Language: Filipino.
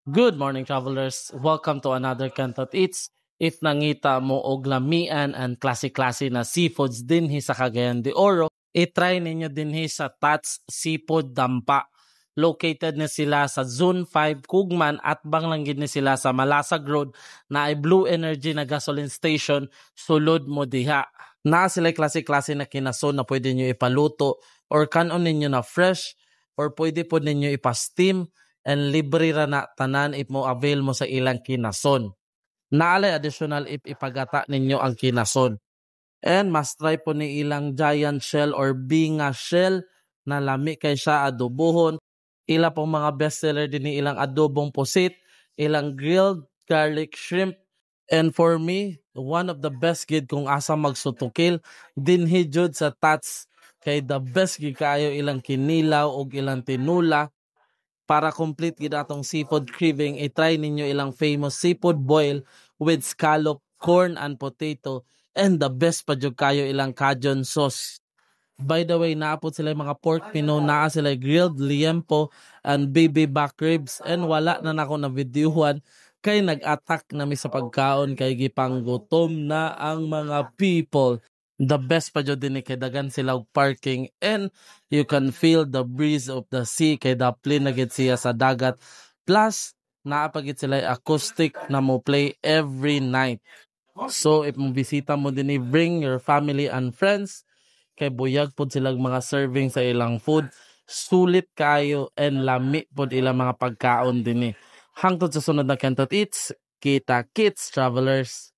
Good morning, travelers. Welcome to another Cantot Eats. If nangita mo og lamian and klase-klase na seafoods dinhi sa Cagayan de Oro, i-try ninyo dinhi sa Tats Seafood Dampa. Located na sila sa Zone 5 Kugman at banglang gid ni sila sa Malasag Road na ay Blue Energy na gasoline station sulod mo diha. Na sila klase-klase na kinason na pwede nyo ipaluto or kanon ninyo na fresh or pwede po ninyo ipa-steam and libre ra na tanan if mo avail mo sa ilang kinason. Naalay additional if ipagata ninyo ang kinason. And must try po ni ilang giant shell or binga shell na lami kay siya adobohon. Ila pong mga bestseller din ni ilang adobong pusit, ilang grilled garlic shrimp. And for me, one of the best gid kung asa magsutukil dinhi jud sa Tats kay the best gid kaayo ilang kinilaw og ilang tinula. Para complete gid atong seafood craving, i-try ninyo ilang famous seafood boil with scallop, corn and potato, and the best pa jud kayo ilang Cajun sauce. By the way, naapot sila yung mga pork pino, naa sila grilled liempo and baby back ribs, and wala na nako na videohan kay nag-attack na mi sa pagkaon kay gipanggutom na ang mga people. The best pa jud din kay dagan sila og parking and you can feel the breeze of the sea kay daplin na gid siya sa dagat. Plus, naapagit sila acoustic na mo play every night. So, if mo bisita mo din bring your family and friends kay buyag pod silang mga serving sa ilang food. Sulit kayo and lami pod ilang mga pagkaon din. Hangtod sa sunod na Cantot Eats, kita kits travelers.